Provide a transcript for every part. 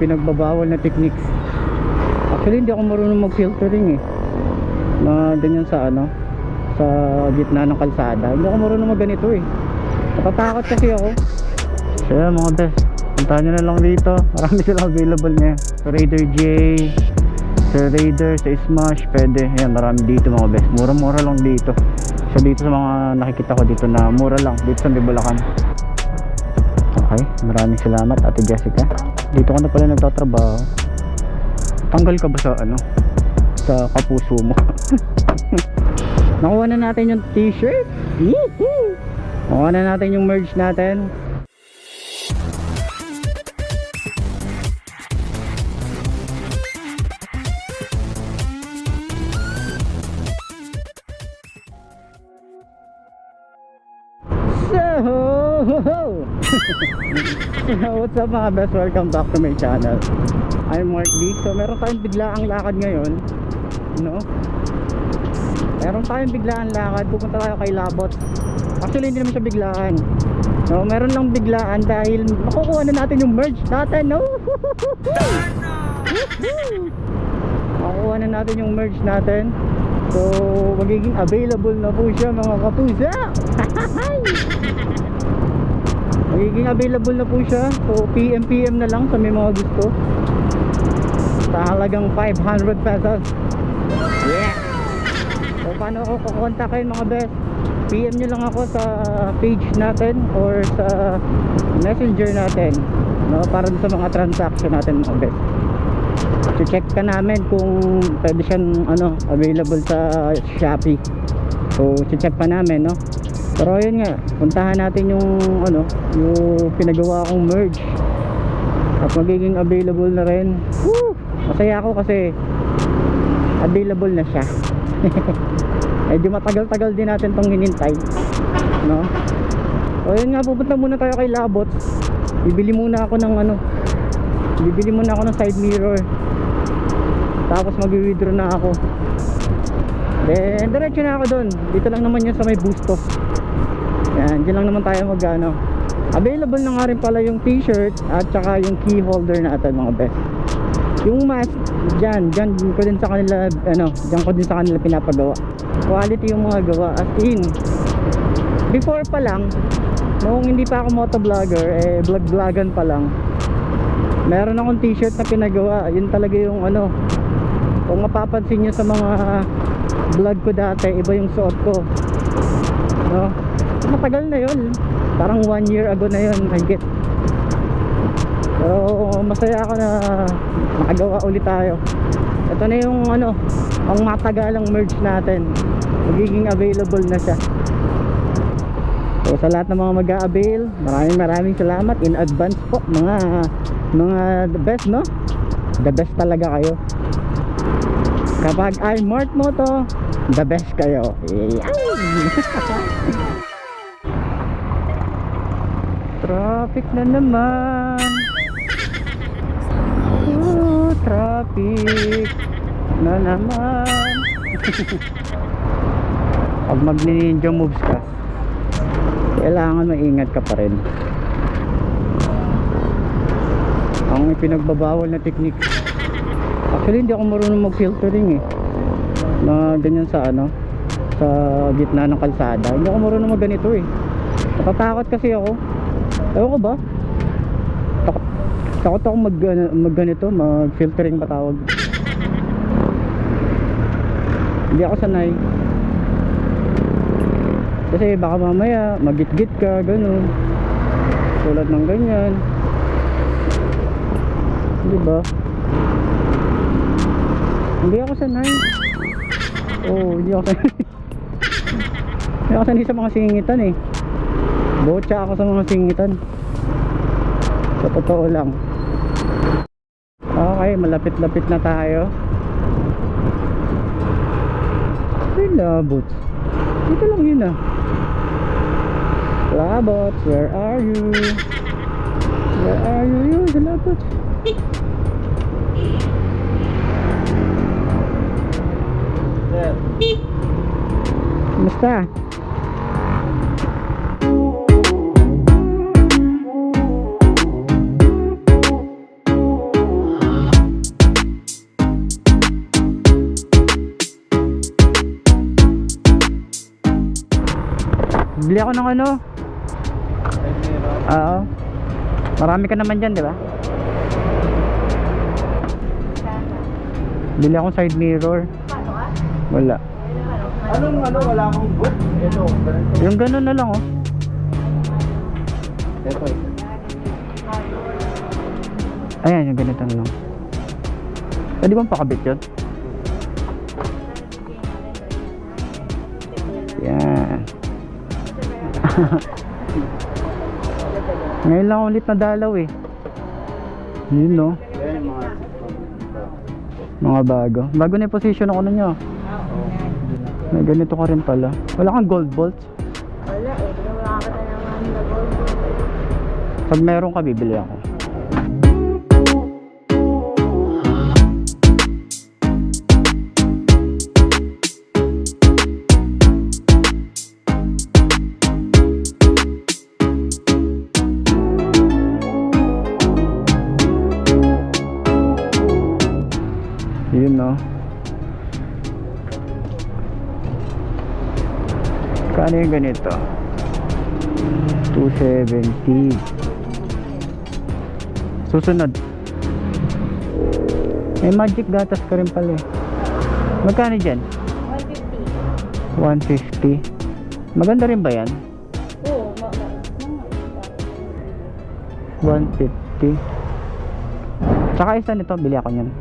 pinagbabawal na techniques. Actually hindi ako marunong mag-filtering na ganyan sa sa gitna ng kalsada. Hindi ako marunong mag ganito natatakot kasi ako. So yan mga best, puntahan nyo na lang dito, marami silang available ngayon sa Raider J, sa Raider, sa Smash, pwede. Yan, marami dito mga best, mura-mura lang dito. So dito sa mga nakikita ko dito na mura lang dito sa Bulacan. Okay, maraming salamat Ate Jessica. Dito ka na pala nagtatrabaho. Tanggal ka ba sa sa kapuso mo? Nakuha na natin yung t-shirt. Nakuha na natin yung merch natin. What's up mga best, welcome back to my channel. I'm Mark D. So meron tayong biglaang lakad ngayon, meron tayong biglaang lakad. Pupunta tayo kay Labot. Actually hindi naman siya biglaan, meron lang biglaan dahil makukuha na natin yung merch natin. Makukuha na natin yung merch natin. So magiging available na po siya mga kapusa. Magiging available na po siya. So PM na lang sa may mga gusto, sa halagang 500 pesos. Yeah. So paano ako kukontakin mga best? PM nyo lang ako sa page natin or sa messenger natin, para sa mga transaction natin mga best. So check ka namin kung pwede siyang available sa Shopee. So check pa namin, pero yun nga, puntahan natin yung yung pinagawa kong merge at magiging available na rin. Woo! Masaya ako kasi available na siya. Medyo matagal-tagal din natin tong hinintay, so yun nga, pupunta muna tayo kay Labot. Bibili muna ako ng side mirror, tapos mag-withdraw na ako, then diretso na ako dun. Dito lang naman yan sa may Bustos. Yan, dyan lang naman tayo available na nga rin pala yung t-shirt at saka yung key holder natin mga best. Yung mask, dyan ko din sa kanila, dyan ko din sa kanila pinapagawa. Quality yung mga gawa, as in before pa lang, noong hindi pa ako motovlogger, vlog-vlogan pa lang, meron akong t-shirt na pinagawa. Yun talaga yung kung mapapansin nyo sa mga vlog ko dati, iba yung suot ko, matagal na yun, parang 1 year ago na yun, higit. Pero masaya ako na makagawa ulit tayo. Ito na yung ang matagalang merch natin, magiging available na siya. So sa lahat ng mga mag-a-avail, maraming salamat in advance po mga the best, the best talaga kayo. Kapag I Mark mo to, the best kayo. Traffic na naman. Traffic na naman. Pag mag-ninja moves ka, kailangan maingat ka pa rin. Ang pinagbabawal na techniques. Actually hindi ako marunong mag-filtering na ganyan sa sa gitna ng kalsada. Hindi ako marunong mag ganito natatakot kasi ako. Ewan ko ba, takot ako mag ganito, mag filtering ba tawag. Hindi ako sanay kasi baka mamaya magit-git ka, ganun, tulad ng ganyan, diba? Hindi ako sanay. Hindi ako sanay. Hindi ako sanay sa mga singitan Botcha ako sa mga singitan, sa totoo lang. Okay, malapit-lapit na tayo. Ay, Labots, dito lang yun Labots, where are you? Where are you? Yun, Labots. Basta Bili ako ng ano. Oo. Marami ka naman dyan, di ba? Bili akong side mirror. Wala. Anong wala akong book? Ito, ganito. Yung ganun na lang oh. Ito. Ayan, yung ganito na lang. Pwede bang pakabit yun? Yan. Ngayon lang ulit na dalaw eh. Yun no. Ayan, Mga bago. Bago na yung position ako na nyo. May ganito ka rin pala. Wala kang gold bolts? Wala eh, wala ka na naman na gold. Pag meron ka, bibili ako. Yun no. Kano yung ganito? 270. Susunod. May magic gatas ka rin pala eh. Magkano dyan? 150. 150. Maganda rin ba yan? Oo, 150. Tsaka isa nito, bili ako nyan.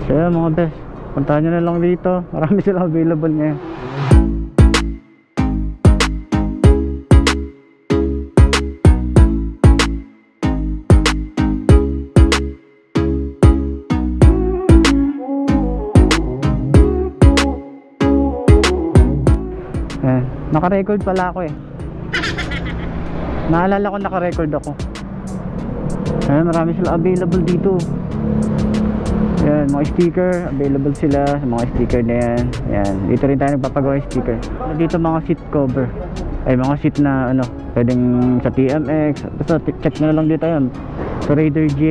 So yun mga best, puntahan nyo na lang dito. Marami silang available ngayon. Naka-record pala ako eh. Naalala ko naka-record ako. Ayan, marami sila available dito. Ayan, mga sticker, available sila sa mga sticker na yan. Ayan, dito rin tayo nagpapagawa yung sticker. Dito mga seat cover. Ay, mga seat na ano, pwedeng sa TMX. Basta check na lang dito yan. Sa Raider J,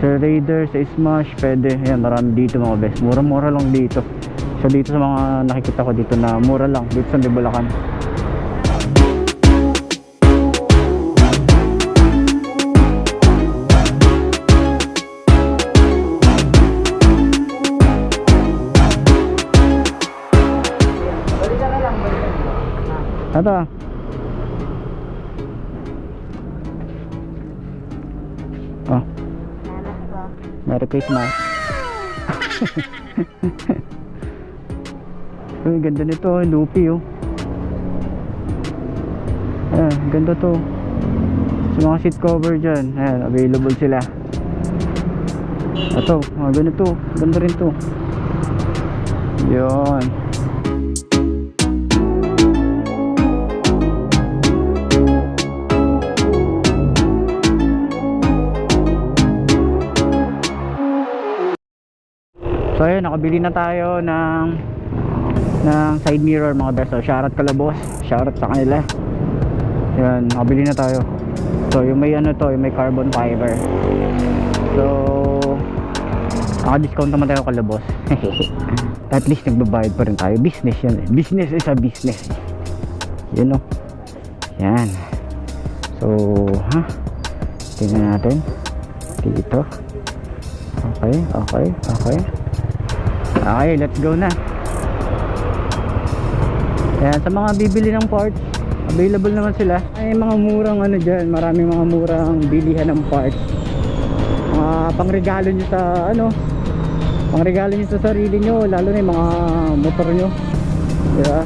sa Raider, sa Smash, pwede. Ayan, marami dito mga best. Mura-mura lang dito. So dito sa mga nakikita ko dito na mura lang dito sa Bulacan. Ito. Oh. Merry Christmas. Uy, ganda nito, Lupi oh. Ayan, ganda to. Sa mga seat cover dyan, ayan, available sila. Ito, mga ganito, ganda rin to. Yun. So ayun, nakabili na tayo ng side mirror mga best. So shoutout Kalabos, shoutout sa kanila. Yan, nakabili na tayo. So yung may ano to, yung may carbon fiber. So naka-discount naman tayo Kalabos. At least nagbabayad pa rin tayo. Business yan eh. Business is a business. Yun o. Yan. So tingnan natin dito. Okay, okay, okay. Okay, let's go na. Ayan, sa mga bibili ng parts, available naman sila. Ay mga murang ano dyan, maraming mga murang bilihan ng parts. Mga pangregalo nyo sa ano, pangregalo nyo sa sarili nyo, lalo na yung mga motor nyo, diba?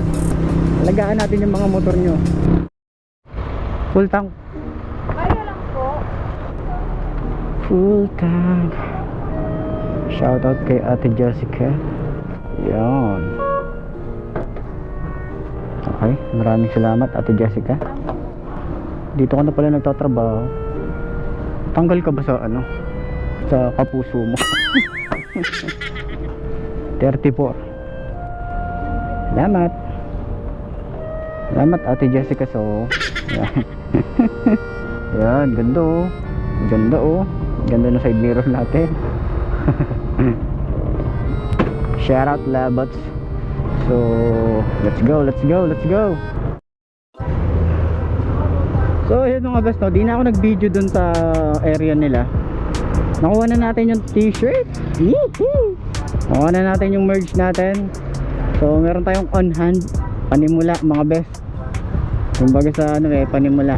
Alagaan natin yung mga motor nyo. Full tank. Kaya lang po. Full tank. Shoutout kay Ate Jessica. Yan. Okay, maraming salamat Ate Jessica. Dito ka na pala nagtatrabaho. Tanggal ka ba sa ano? Sa kapuso mo? 34. Salamat. Salamat Ate Jessica. So yan. Yan, ganda oh. Ganda oh. Ganda ng side mirror natin. Shout out Labots. So let's go, let's go, let's go. mga best, no, di na ako nag-video dun sa area nila. Nakuha na natin yung t-shirt. Yee-hoo! Nakuha na natin yung merch natin. So meron tayong on hand panimula mga best. Kumbaga sa ano panimula.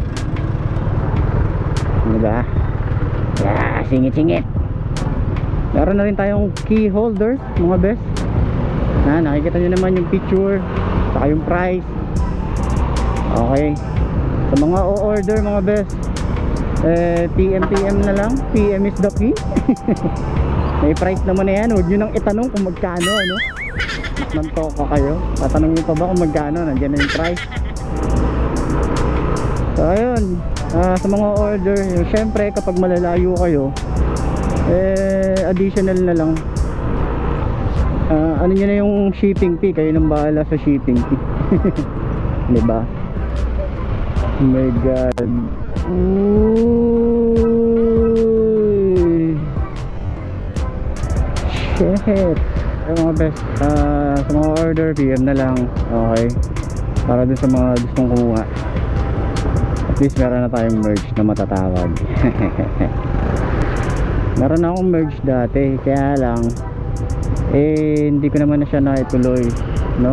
Diba? Yeah, singit-singit. Meron na rin tayong key holder mga best. Nakikita nyo naman yung picture saka yung price. Okay. Sa mga o-order mga best, PM na lang. PM is the key. May price naman na yan. Huwag nyo nang itanong kung magkano, ano. Nantoko kayo. Tatanungin pa ba kung magkano? Nandiyan na yung price. So ayun, sa mga order, syempre kapag malalayo kayo, additional na lang. Ano nyo na yung shipping fee. Kayo nang bahala sa shipping fee. Diba? Oh my god. Ooh. Shit. Ay mga best, sa mga order PM na lang. Okay, para dun sa mga gustong kumuha. At least meron na tayong merch na matatawag. Meron na akong merch dati, kaya lang hindi ko naman na siya naituloy, no?